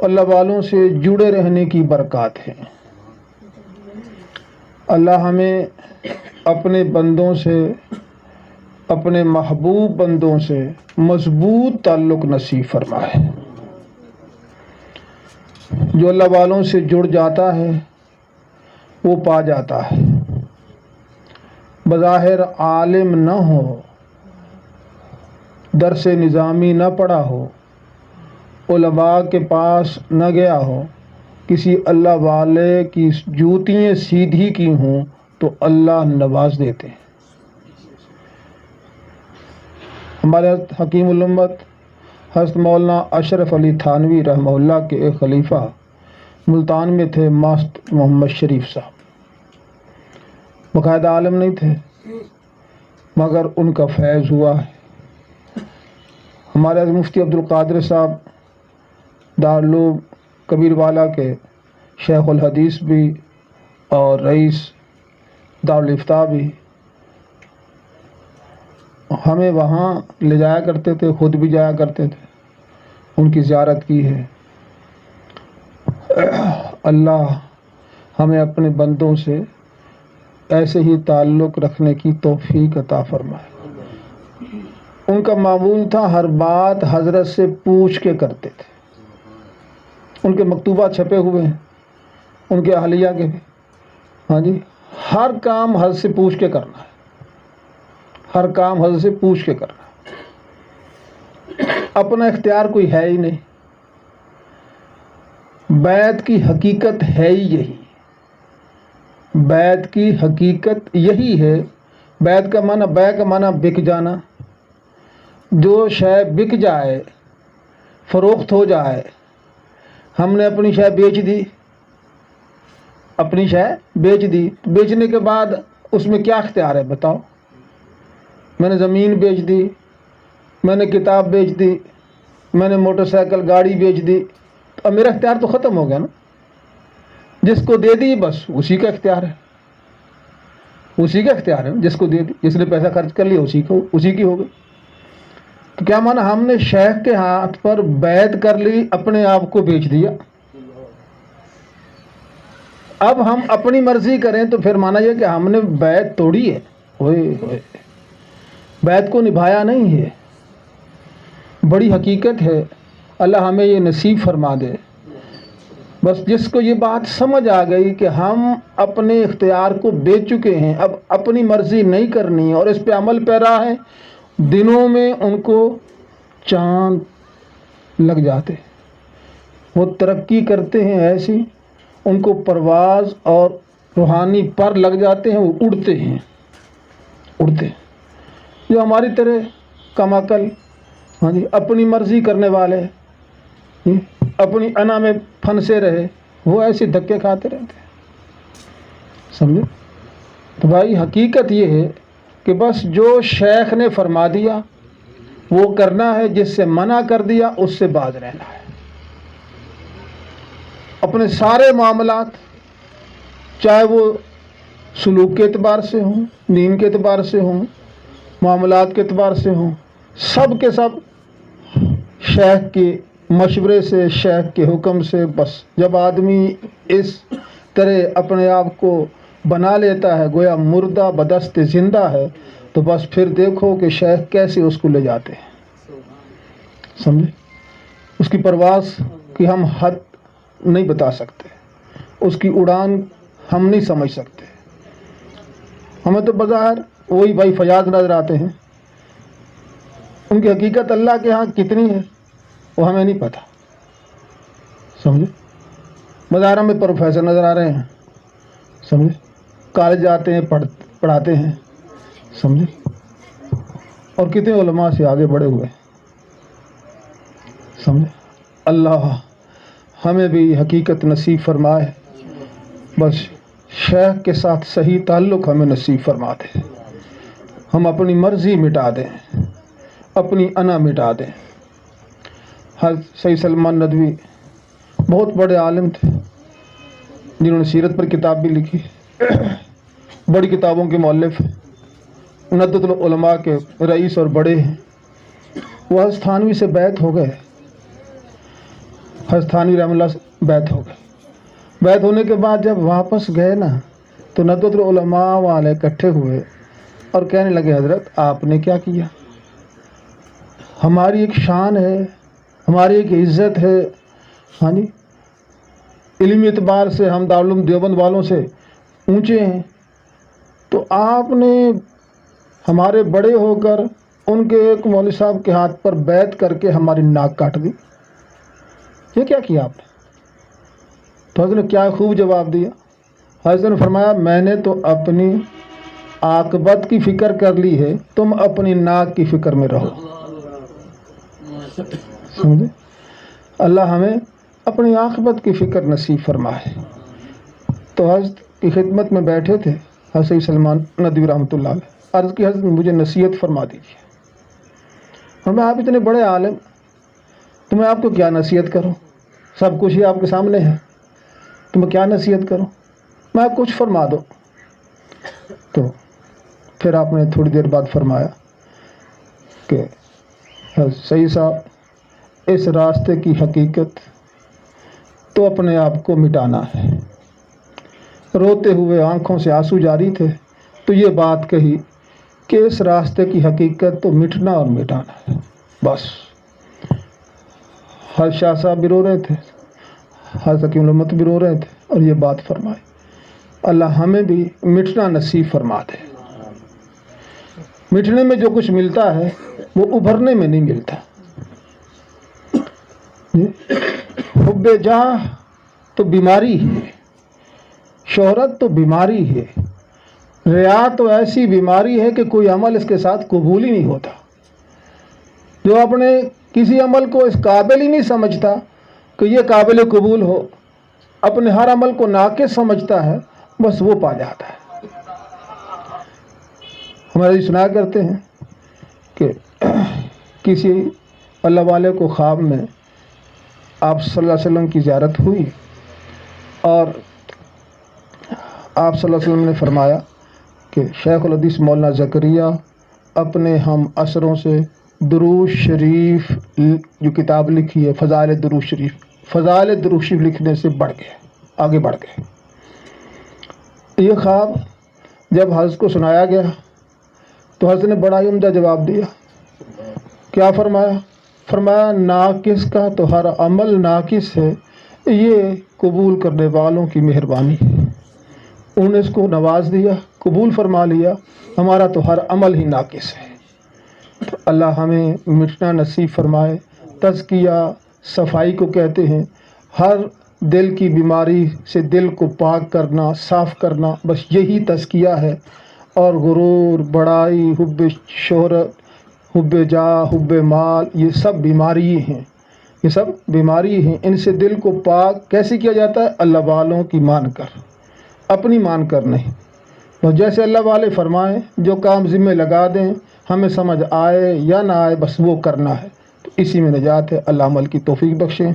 اللہ والوں سے جڑے رہنے کی برکات ہے۔ اللہ ہمیں اپنے بندوں سے، اپنے محبوب بندوں سے مضبوط تعلق نصیب فرمائے۔ جو اللہ والوں سے جڑ جاتا ہے وہ پا جاتا ہے۔ بظاہر عالم نہ ہو، درس نظامی نہ پڑھا ہو، علماء کے پاس نہ گیا ہو، کسی اللہ والے کی جوتیاں سیدھی کی ہوں تو اللہ نواز دیتے ہیں۔ ہمارے حکیم الامت حضرت مولانا اشرف علی تھانوی رحمہ اللہ کے ایک خلیفہ ملتان میں تھے، ماسٹر محمد شریف صاحب۔ باقاعدہ عالم نہیں تھے مگر ان کا فیض ہوا ہے۔ ہمارے مفتی عبد القادر صاحب دارالعلوم کبیر والا کے شیخ الحدیث بھی اور رئیس دارالفتاح بھی ہمیں وہاں لے جایا کرتے تھے، خود بھی جایا کرتے تھے، ان کی زیارت کی ہے۔ اللہ ہمیں اپنے بندوں سے ایسے ہی تعلق رکھنے کی توفیق عطا فرمائے۔ ان کا معمول تھا ہر بات حضرت سے پوچھ کے کرتے تھے۔ ان کے مکتوبات چھپے ہوئے ہیں، ان کے اہلیہ کے بھی۔ ہاں جی، ہر کام حضرت سے پوچھ کے کرنا ہے، ہر کام حضرت سے پوچھ کے کرنا ہے۔ اپنا اختیار کوئی ہے ہی نہیں۔ بیعت کی حقیقت ہے ہی یہی، بیعت کی حقیقت یہی ہے۔ بیعت کا معنی، بیع کا معنی بک جانا۔ جو شے بک جائے، فروخت ہو جائے، ہم نے اپنی شے بیچ دی، اپنی شے بیچ دی، بیچنے کے بعد اس میں کیا اختیار ہے بتاؤ؟ میں نے زمین بیچ دی، میں نے کتاب بیچ دی، میں نے موٹر سائیکل گاڑی بیچ دی، اب میرا اختیار تو ختم ہو گیا نا۔ جس کو دے دی بس اسی کا اختیار ہے، اسی کا اختیار ہے۔ جس کو دے دی، جس نے پیسہ خرچ کر لیا اسی کی ہو گئی۔ تو کیا مانا، ہم نے شیخ کے ہاتھ پر بیعت کر لی، اپنے آپ کو بیچ دیا۔ اب ہم اپنی مرضی کریں تو پھر مانا یہ کہ ہم نے بیعت توڑی ہے، ہوئے بیعت کو نبھایا نہیں ہے۔ بڑی حقیقت ہے، اللہ ہمیں یہ نصیب فرما دے۔ بس جس کو یہ بات سمجھ آ گئی کہ ہم اپنے اختیار کو بیچ چکے ہیں، اب اپنی مرضی نہیں کرنی ہے اور اس پہ عمل پیرا ہے، دنوں میں ان کو چاند لگ جاتے، وہ ترقی کرتے ہیں ایسی، ان کو پرواز اور روحانی پر لگ جاتے ہیں، وہ اڑتے ہیں۔ جو ہماری طرح کم عقل، ہاں جی، اپنی مرضی کرنے والے، اپنی انا میں پھنسے رہے، وہ ایسے دھکے کھاتے رہتے ہیں۔ سمجھے؟ تو بھائی حقیقت یہ ہے کہ بس جو شیخ نے فرما دیا وہ کرنا ہے، جس سے منع کر دیا اس سے باز رہنا ہے۔ اپنے سارے معاملات، چاہے وہ سلوک کے اعتبار سے ہوں، دین کے اعتبار سے ہوں، معاملات کے اعتبار سے ہوں، سب کے سب شیخ کے مشورے سے، شیخ کے حکم سے۔ بس جب آدمی اس طرح اپنے آپ کو بنا لیتا ہے گویا مردہ بدست زندہ ہے، تو بس پھر دیکھو کہ شیخ کیسے اس کو لے جاتے ہیں۔ سمجھے؟ اس کی پرواز کی ہم حد نہیں بتا سکتے، اس کی اڑان ہم نہیں سمجھ سکتے۔ ہمیں تو بظاہر وہی بھائی فیاض نظر آتے ہیں، ان کی حقیقت اللہ کے ہاں کتنی ہے وہ ہمیں نہیں پتہ۔ سمجھے؟ بازار میں پروفیسر نظر آ رہے ہیں، سمجھے، کالج جاتے ہیں، پڑھاتے ہیں، سمجھے، اور کتنے علماء سے آگے بڑھے ہوئے، سمجھے۔ اللہ ہمیں بھی حقیقت نصیب فرمائے، بس شیخ کے ساتھ صحیح تعلق ہمیں نصیب فرما دے، ہم اپنی مرضی مٹا دیں، اپنی انا مٹا دیں۔ حضرت سید سلمان ندوی بہت بڑے عالم تھے، جنہوں نے سیرت پر کتاب بھی لکھی، بڑی کتابوں کے مؤلف، ندوۃ العلماء کے رئیس اور بڑے ہیں۔ وہ حضرت تھانوی سے بیعت ہو گئے، حضرت تھانوی رحمۃ اللہ سے بیعت ہو گئی۔ بیعت ہونے کے بعد جب واپس گئے نا تو ندوۃ العلماء والے اکٹھے ہوئے اور کہنے لگے حضرت آپ نے کیا کیا؟ ہماری ایک شان ہے، ہماری ایک عزت ہے، ہاں جی، علمی اعتبار سے ہم دارالعلوم دیوبند والوں سے اونچے ہیں، تو آپ نے ہمارے بڑے ہو کر ان کے ایک مولوی صاحب کے ہاتھ پر بیعت کر کے ہماری ناک کاٹ دی، یہ کیا کیا آپ نے؟ تو حضرت نے کیا خوب جواب دیا۔ حضرت نے فرمایا میں نے تو اپنی عاقبت کی فکر کر لی ہے، تم اپنی ناک کی فکر میں رہو۔ سمجھے؟ اللہ ہمیں اپنی عاقبت کی فکر نصیب فرمائے۔ تو حضرت کی خدمت میں بیٹھے تھے حضرت سید سلمان ندوی رحمۃ اللہ علیہ، عرض کی حضرت مجھے نصیحت فرما دیجیے۔ فرمایا آپ اتنے بڑے عالم، تو میں آپ کو کیا نصیحت کروں، سب کچھ ہی آپ کے سامنے ہے، تو میں کیا نصیحت کروں، میں کچھ فرما دو۔ تو پھر آپ نے تھوڑی دیر بعد فرمایا کہ سید صاحب اس راستے کی حقیقت تو اپنے آپ کو مٹانا ہے۔ روتے ہوئے آنکھوں سے آنسو جاری تھے تو یہ بات کہی کہ اس راستے کی حقیقت تو مٹنا اور مٹانا ہے، بس۔ ہر شاہ صاحب بھی رو رہے تھے، حضرت حکیم الامت بھی رو رہے تھے اور یہ بات فرمائی۔ اللہ ہمیں بھی مٹنا نصیب فرما دے۔ مٹنے میں جو کچھ ملتا ہے وہ ابھرنے میں نہیں ملتا۔ حب جاہ تو بیماری ہے، شہرت تو بیماری ہے، ریا تو ایسی بیماری ہے کہ کوئی عمل اس کے ساتھ قبول ہی نہیں ہوتا۔ جو اپنے کسی عمل کو اس قابل ہی نہیں سمجھتا کہ یہ قابل قبول ہو، اپنے ہر عمل کو ناقص سمجھتا ہے، بس وہ پا جاتا ہے۔ ہمارے جی سنا کرتے ہیں کہ کسی اللہ والے کو خواب میں آپ صلی اللہ علیہ وسلم کی زیارت ہوئی اور آپ صلی اللہ علیہ وسلم نے فرمایا کہ شیخ الحدیث مولانا زکریہ اپنے ہم عصروں سے درود شریف جو کتاب لکھی ہے فضائل درود شریف لکھنے سے بڑھ گئے، آگے بڑھ گئے۔ یہ خواب جب حضرت کو سنایا گیا تو حضرت نے بڑا ہی عمدہ جواب دیا۔ کیا فرمایا؟ فرمایا ناقص کا تو ہر عمل ناقص ہے، یہ قبول کرنے والوں کی مہربانی ہے۔ انہوں نے اس کو نواز دیا، قبول فرما لیا، ہمارا تو ہر عمل ہی ناقص ہے۔ تو اللہ ہمیں مٹنا نصیب فرمائے۔ تزکیہ صفائی کو کہتے ہیں، ہر دل کی بیماری سے دل کو پاک کرنا، صاف کرنا، بس یہی تزکیہ ہے۔ اور غرور، بڑائی، حب شہرت، حب جاہ، حب مال، یہ سب بیماری ہیں، یہ سب بیماری ہیں۔ ان سے دل کو پاک کیسے کیا جاتا ہے؟ اللہ والوں کی مان کر، اپنی مان کر نہیں۔ تو جیسے اللہ والے فرمائیں، جو کام ذمہ لگا دیں، ہمیں سمجھ آئے یا نہ آئے، بس وہ کرنا ہے، تو اسی میں نجات ہے۔ اللہ عمل کی توفیق بخشیں۔